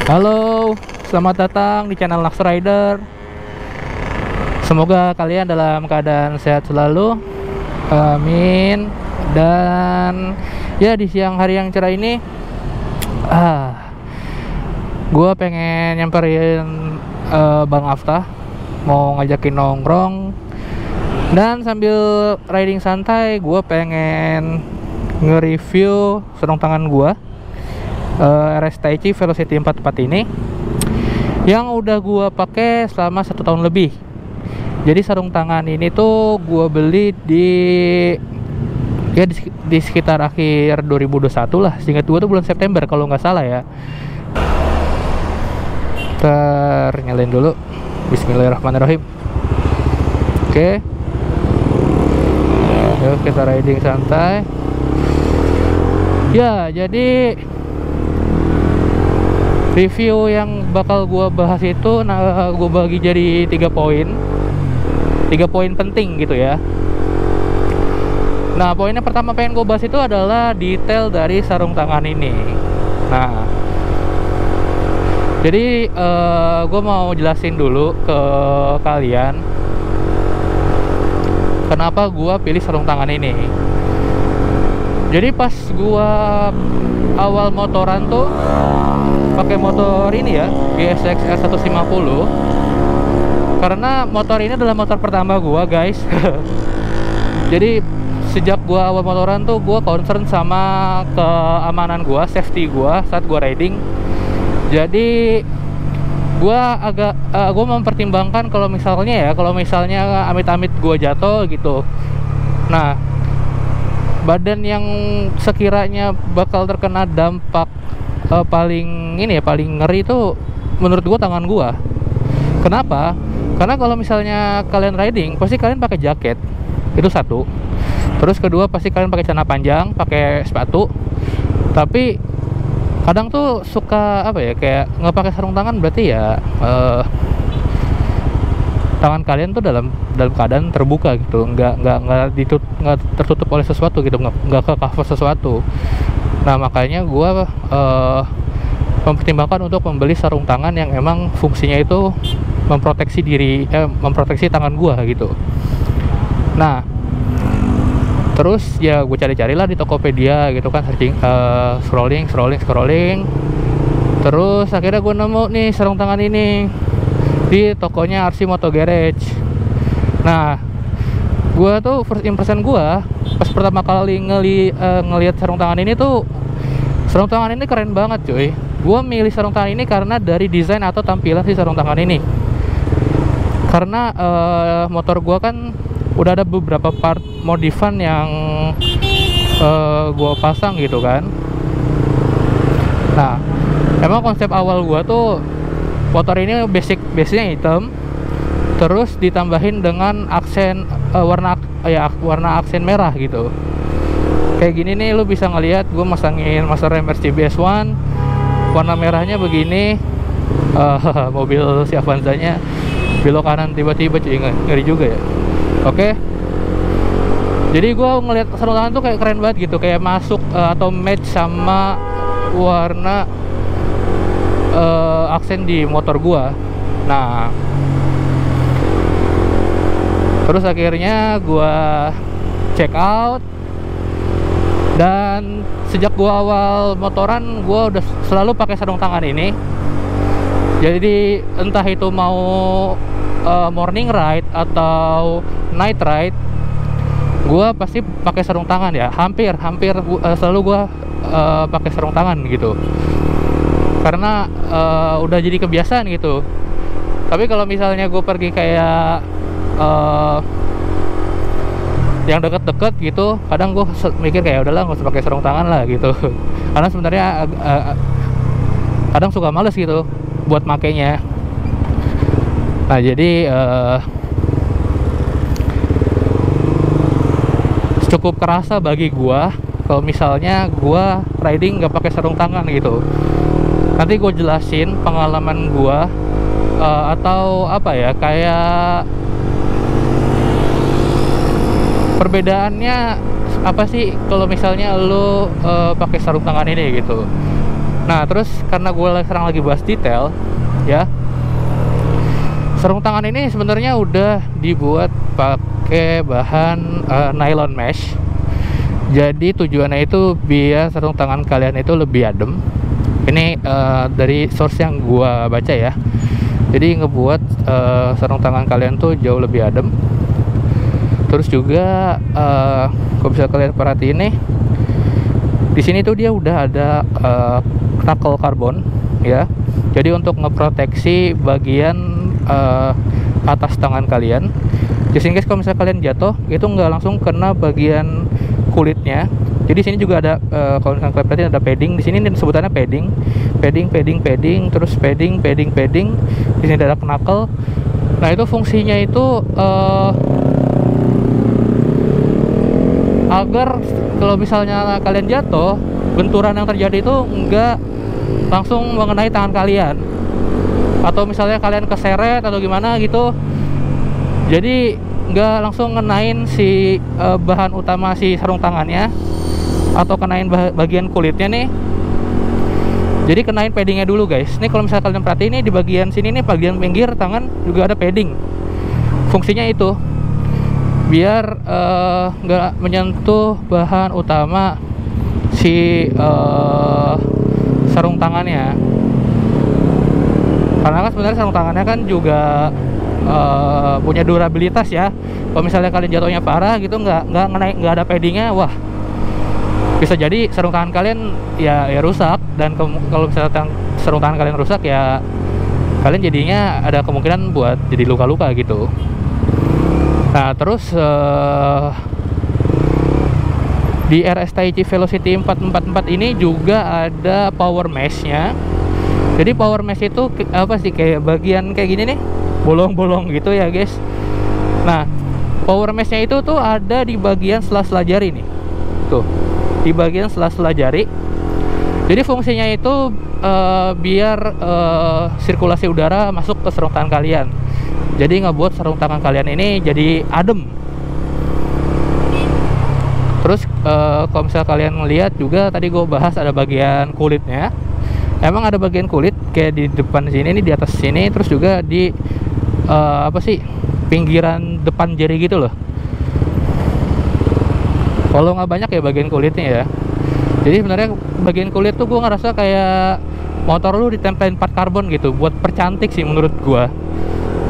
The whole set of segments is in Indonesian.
Halo, selamat datang di channel Lux Rider. Semoga kalian dalam keadaan sehat selalu. Amin. Dan ya, di siang hari yang cerah ini, gue pengen nyamperin Bang Afta, mau ngajakin nongkrong. Dan sambil riding santai, gue pengen nge-review sarung tangan gue, RS Taichi Velocity 44 ini, yang udah gua pakai selama 1 tahun lebih. Jadi sarung tangan ini tuh gua beli di sekitar akhir 2021 lah. Seingat gua tuh bulan September kalau nggak salah ya. Nyalain dulu. Bismillahirrahmanirrahim. Oke. Yuk kita riding santai. Ya, jadi review yang bakal gue bahas itu, gue bagi jadi 3 poin. 3 poin penting gitu ya. Nah, poin yang pertama pengen gue bahas itu adalah detail dari sarung tangan ini. Nah, jadi gue mau jelasin dulu ke kalian kenapa gue pilih sarung tangan ini. Jadi pas gue awal motoran tuh pakai motor ini ya, GSX R150, karena motor ini adalah motor pertama gua, guys. Jadi sejak gua awal motoran tuh gua concern sama keamanan gua, safety gua saat gua riding. Jadi gua mempertimbangkan kalau misalnya amit-amit gua jatuh gitu. Nah, badan yang sekiranya bakal terkena dampak paling ngeri itu menurut gua tangan gua. Kenapa? Karena kalau misalnya kalian riding, pasti kalian pakai jaket, itu satu. Terus kedua, pasti kalian pakai celana panjang, pakai sepatu. Tapi kadang tuh suka kayak nggak pakai sarung tangan, berarti ya tangan kalian tuh dalam keadaan terbuka gitu, nggak tertutup oleh sesuatu gitu, nggak ke cover sesuatu. Nah, makanya gue mempertimbangkan untuk membeli sarung tangan yang emang fungsinya itu memproteksi tangan gue gitu. Nah, terus ya gue cari-carilah di Tokopedia gitu kan, searching, scrolling. Terus akhirnya gue nemu nih sarung tangan ini di tokonya RC Moto Garage. Nah, gue tuh first impression gue pas pertama kali ngelihat sarung tangan ini tuh, sarung tangan ini keren banget cuy. Gue milih sarung tangan ini karena dari desain atau tampilan si sarung tangan ini. Karena motor gue kan udah ada beberapa part modifan yang gue pasang gitu kan. Nah, emang konsep awal gue tuh motor ini basicnya hitam, terus ditambahin dengan aksen warna aksen merah gitu. Kayak gini nih, lu bisa ngelihat gue masangin master rem RCBS1, warna merahnya begini. Mobil si Avanza-nya belok kanan tiba-tiba, cuy, ngeri juga ya. Oke. Jadi gue ngelihat sarung tangan tuh kayak keren banget gitu, kayak masuk atau match sama warna aksen di motor gua. Nah, terus akhirnya gua check out, dan sejak gua awal motoran gua udah selalu pakai sarung tangan ini. Jadi entah itu mau morning ride atau night ride, gua pasti pakai sarung tangan ya. Hampir selalu gua pakai sarung tangan gitu. Karena udah jadi kebiasaan gitu. Tapi kalau misalnya gue pergi kayak yang deket-deket gitu, kadang gue mikir kayak udahlah, nggak usah pakai sarung tangan lah gitu. Karena sebenarnya kadang suka males gitu buat makainya. Nah, jadi cukup kerasa bagi gue kalau misalnya gue riding nggak pakai sarung tangan gitu. Nanti gue jelasin pengalaman gue, atau kayak perbedaannya apa sih kalau misalnya lo pakai sarung tangan ini gitu. Nah, terus karena gue sekarang lagi bahas detail ya, sarung tangan ini sebenarnya udah dibuat pakai bahan nylon mesh. Jadi tujuannya itu biar sarung tangan kalian itu lebih adem. Ini dari source yang gue baca ya. Jadi ngebuat sarung tangan kalian tuh jauh lebih adem. Terus juga kalau bisa kalian perhatiin nih, di sini tuh dia udah ada knuckle karbon ya. Jadi untuk ngeproteksi bagian atas tangan kalian. Just in case kalau misalnya kalian jatuh, itu nggak langsung kena bagian kulitnya. Jadi sini juga ada kalau misalnya kalian perhatiin ada padding. Di sini sebutannya padding, terus padding. Di sini ada knuckle. Nah, itu fungsinya itu agar kalau misalnya kalian jatuh, benturan yang terjadi itu nggak langsung mengenai tangan kalian, atau misalnya kalian keseret atau gimana gitu, jadi nggak langsung ngenain si bahan utama si sarung tangannya atau kenain bagian kulitnya nih. Jadi kenain paddingnya dulu guys. Ini kalau misalnya kalian perhatiin nih, di bagian sini nih, bagian pinggir tangan juga ada padding. Fungsinya itu biar nggak menyentuh bahan utama si sarung tangannya. Karena kan sebenarnya sarung tangannya kan juga punya durabilitas ya. Kalau misalnya kalian jatuhnya parah gitu, nggak ada paddingnya, wah bisa jadi sarung tangan kalian ya rusak. Dan kalau misalnya sarung tangan kalian rusak ya, kalian jadinya ada kemungkinan buat jadi luka-luka gitu. Nah, terus di RS Taichi Velocity 444 ini juga ada power mesh-nya. Jadi power mesh itu apa sih, kayak bagian kayak gini nih, bolong-bolong gitu ya guys. Nah, power mesh-nya itu tuh ada di bagian sela-sela jari nih. Tuh, di bagian sela-sela jari. Jadi fungsinya itu biar sirkulasi udara masuk ke sarung tangan kalian. Jadi ngebuat sarung tangan kalian ini jadi adem. Terus kalau misalnya kalian lihat juga, tadi gue bahas ada bagian kulitnya. Emang ada bagian kulit kayak di depan sini nih, di atas sini, terus juga di apa sih, pinggiran depan jari gitu loh. Kalau nggak banyak ya bagian kulitnya ya. Jadi sebenarnya bagian kulit tuh gue ngerasa kayak motor lu ditempelin part karbon gitu, buat percantik sih menurut gue.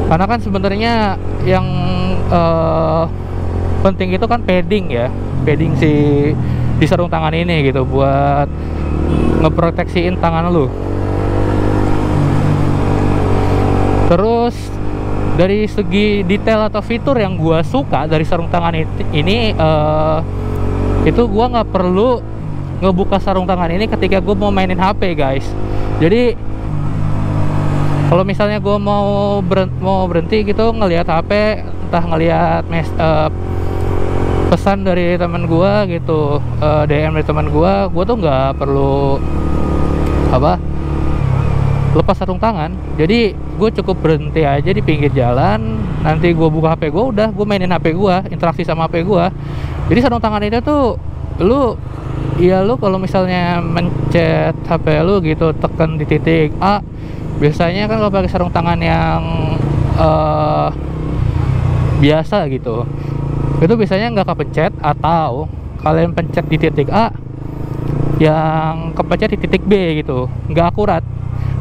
Karena kan sebenarnya yang penting itu kan padding ya, padding si di sarung tangan ini gitu, buat ngeproteksiin tangan lu. Terus dari segi detail atau fitur yang gua suka dari sarung tangan ini itu gua nggak perlu ngebuka sarung tangan ini ketika gua mau mainin HP guys. Jadi kalau misalnya gue mau berhenti gitu ngelihat HP, entah ngelihat pesan dari teman gue gitu, DM dari teman gue tuh nggak perlu lepas sarung tangan. Jadi gue cukup berhenti aja di pinggir jalan, nanti gue buka HP gue, udah gue mainin HP gue, interaksi sama HP gue. Jadi sarung tangan itu tuh lu kalau misalnya mencet HP lu gitu, tekan di titik A. Biasanya kan kalau pakai sarung tangan yang biasa gitu, itu biasanya nggak kepencet, atau kalian pencet di titik A, yang kepencet di titik B gitu, nggak akurat.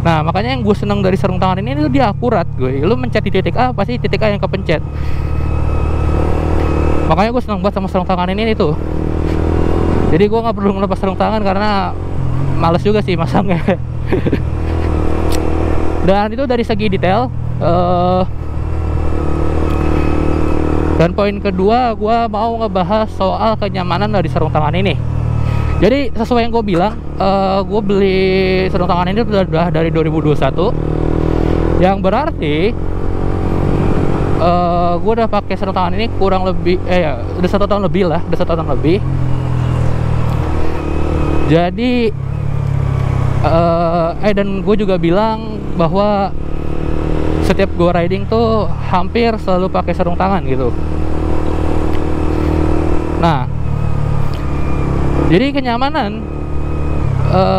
Nah, makanya yang gue seneng dari sarung tangan ini itu dia akurat. Lu mencet di titik A, pasti titik A yang kepencet. Makanya gue seneng banget sama sarung tangan ini tuh. Jadi gue nggak perlu ngelepas sarung tangan karena males juga sih masangnya. Dan itu dari segi detail. Dan poin kedua, gue mau ngebahas soal kenyamanan dari sarung tangan ini. Jadi sesuai yang gue bilang, gue beli sarung tangan ini udah dari 2021, yang berarti gue udah pakai sarung tangan ini kurang lebih udah 1 tahun lebih lah, Jadi dan gue juga bilang bahwa setiap gue riding tuh hampir selalu pakai sarung tangan gitu. Nah, jadi kenyamanan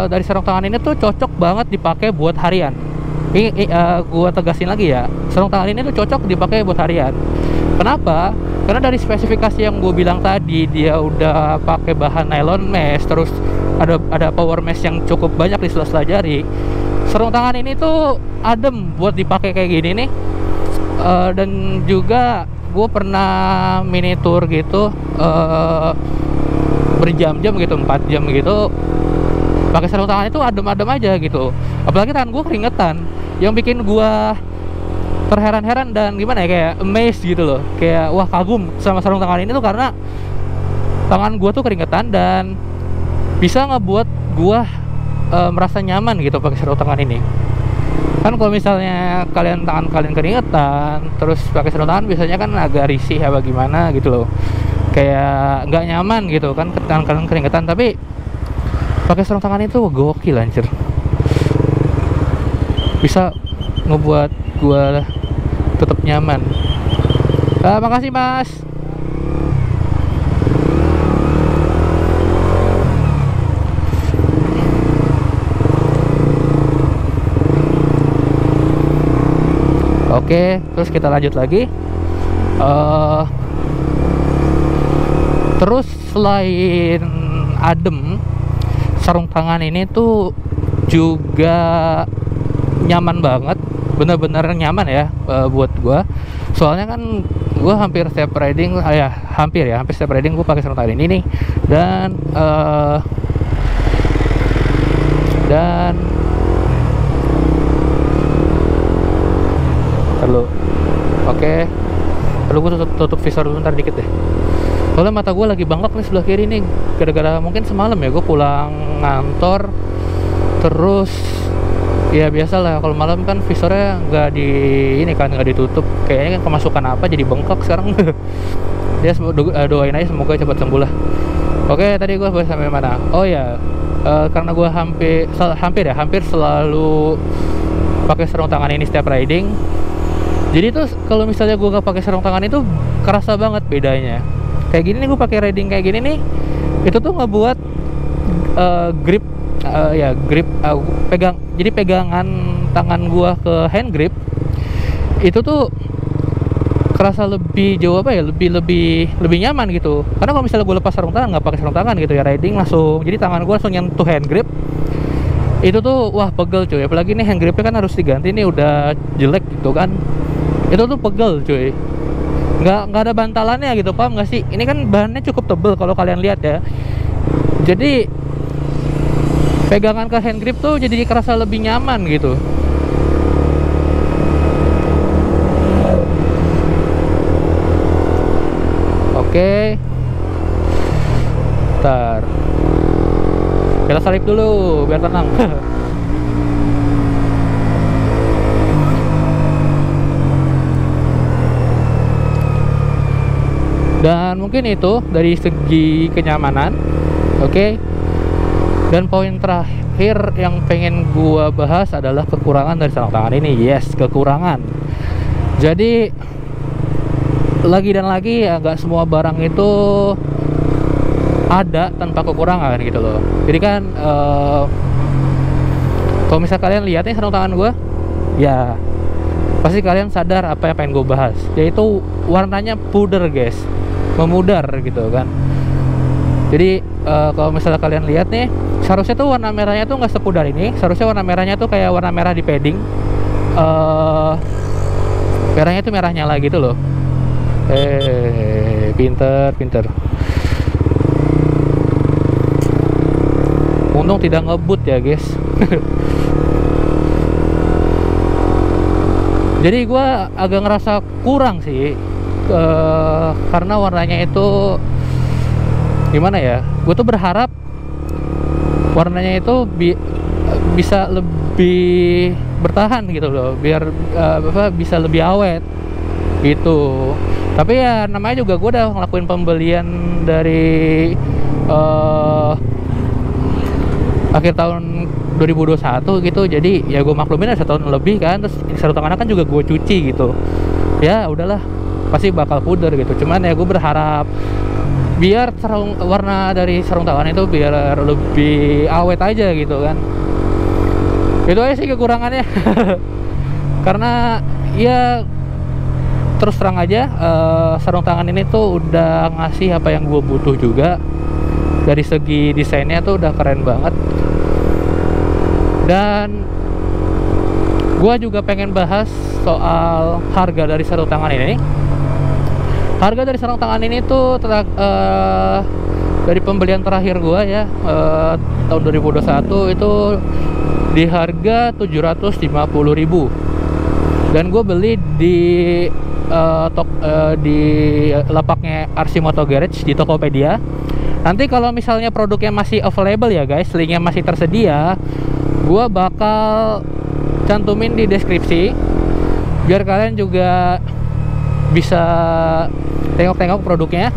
dari sarung tangan ini tuh cocok banget dipakai buat harian. Ini gua tegasin lagi ya, sarung tangan ini tuh cocok dipakai buat harian. Kenapa? Karena dari spesifikasi yang gue bilang tadi, dia udah pakai bahan nylon mesh, terus ada power mesh yang cukup banyak di sela-sela jari. Sarung tangan ini tuh adem buat dipakai kayak gini nih. Dan juga gue pernah mini tour gitu, berjam-jam gitu, 4 jam gitu, pakai sarung tangan itu adem-adem aja gitu. Apalagi tangan gue keringetan, yang bikin gue terheran-heran dan gimana ya, kayak amazed gitu loh, kayak wah, kagum sama sarung tangan ini tuh karena tangan gue tuh keringetan dan bisa ngebuat gue merasa nyaman gitu pakai sarung tangan ini. Kan kalau misalnya tangan kalian keringetan terus pakai sarung tangan, biasanya kan agak risih apa gimana gitu loh, kayak nggak nyaman gitu kan, tangan kalian keringetan. Tapi pakai sarung tangan itu gokil anjir, bisa ngebuat gua tetap nyaman. Makasih mas. Oke, terus kita lanjut lagi. Terus selain adem, sarung tangan ini tuh juga nyaman banget, bener-bener nyaman ya buat gua. Soalnya kan gua hampir setiap riding, hampir setiap riding gua pakai sarung tangan ini nih. Dan perlu, oke, perlu gua tutup visor dulu bentar dikit deh. Soalnya mata gue lagi bengkak nih sebelah kiri nih, gara-gara mungkin semalam ya gue pulang ngantor, terus ya biasalah kalau malam kan visornya nggak nggak ditutup, kayaknya kemasukan apa jadi bengkak sekarang. Ya doain aja semoga cepat sembuh lah. Oke, tadi gue bahas sampai mana? Oh ya, karena gue hampir selalu pakai sarung tangan ini setiap riding. Jadi tuh kalau misalnya gue nggak pakai sarung tangan itu kerasa banget bedanya. Kayak gini nih, gue pakai riding kayak gini nih, itu tuh ngebuat grip, jadi pegangan tangan gue ke hand grip itu tuh kerasa lebih jauh lebih nyaman gitu. Karena kalau misalnya gue lepas sarung tangan, nggak pakai sarung tangan gitu ya, riding langsung, jadi tangan gue langsung nyentuh hand grip, itu tuh wah pegel cuy. Apalagi nih hand gripnya kan harus diganti nih, udah jelek gitu kan, itu tuh pegel cuy. Nggak ada bantalannya gitu, paham nggak sih? Ini kan bahannya cukup tebel kalau kalian lihat ya, jadi pegangan ke hand grip tuh jadi kerasa lebih nyaman gitu. Oke, ntar kita salip dulu biar tenang. Dan mungkin itu dari segi kenyamanan. Oke. Dan poin terakhir yang pengen gua bahas adalah kekurangan dari sarung tangan ini. Yes, kekurangan. Jadi lagi dan lagi ya, nggak semua barang itu ada tanpa kekurangan gitu loh. Jadi kan kalau misalnya kalian lihat nih sarung tangan gua, ya pasti kalian sadar apa yang pengen gue bahas, yaitu warnanya pudar guys, memudar gitu kan. Jadi kalau misalnya kalian lihat nih, seharusnya tuh warna merahnya tuh nggak sepudar ini. Seharusnya warna merahnya tuh kayak warna merah di padding, merahnya tuh merah nyala gitu loh. Pinter. Untung tidak ngebut ya guys. Jadi gue agak ngerasa kurang sih, karena warnanya itu gimana ya, gue tuh berharap warnanya itu bisa lebih bertahan gitu loh, biar bisa lebih awet gitu. Tapi ya namanya juga gue udah ngelakuin pembelian dari akhir tahun 2021 gitu, jadi ya gue maklumin ada 1 tahun lebih kan. Terus sarung tangannya kan juga gue cuci gitu, ya udahlah pasti bakal pudar gitu. Cuman ya gue berharap biar warna dari sarung tangan itu biar lebih awet aja gitu kan. Itu aja sih kekurangannya. Karena ya terus terang aja, sarung tangan ini tuh udah ngasih apa yang gue butuh juga. Dari segi desainnya tuh udah keren banget. Dan gue juga pengen bahas soal harga dari sarung tangan ini. Harga dari sarung tangan ini tuh dari pembelian terakhir gue ya, tahun 2021 itu di harga 750.000. Dan gue beli di di lapaknya RC Moto Garage di Tokopedia. Nanti kalau misalnya produknya masih available ya guys, linknya masih tersedia, gue bakal cantumin di deskripsi biar kalian juga bisa tengok-tengok produknya.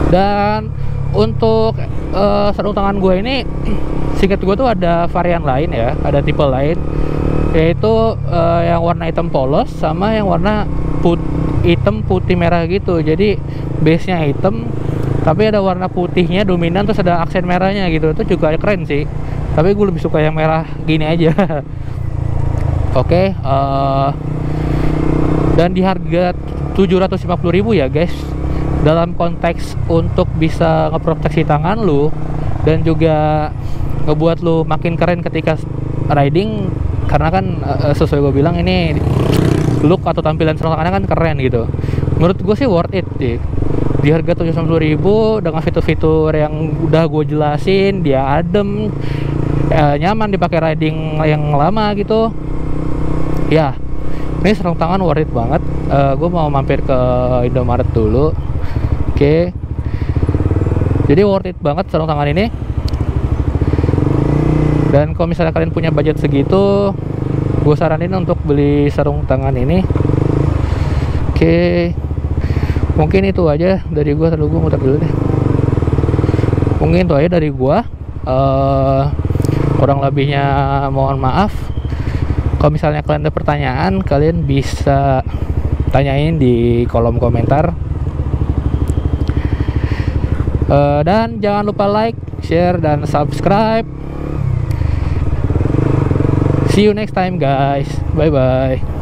Dan untuk sarung tangan gue ini, singkat gue tuh ada varian lain ya, ada tipe lain, yaitu yang warna hitam polos sama yang warna hitam putih merah gitu. Jadi base nya hitam tapi ada warna putihnya dominan, terus ada aksen merahnya gitu. Itu juga keren sih, tapi gue lebih suka yang merah gini aja. Oke, dan di harga 750.000 ya guys, dalam konteks untuk bisa ngeproteksi tangan lu dan juga ngebuat lu makin keren ketika riding. Karena kan sesuai gue bilang, ini look atau tampilan sarung tangannya kan keren gitu. Menurut gue sih worth it sih. Di harga 750.000 dengan fitur-fitur yang udah gue jelasin, dia adem, nyaman dipakai riding yang lama gitu. Ya, ini sarung tangan worth it banget. Gue mau mampir ke Indomaret dulu. Oke. Jadi worth it banget sarung tangan ini. Dan kalau misalnya kalian punya budget segitu, gue saranin untuk beli sarung tangan ini. Oke, mungkin itu aja dari gue. Gue muter dulu deh. Mungkin itu aja dari gue. Kurang lebihnya mohon maaf. Kalau misalnya kalian ada pertanyaan, kalian bisa tanyain di kolom komentar. Dan jangan lupa like, share, dan subscribe. See you next time guys. Bye bye.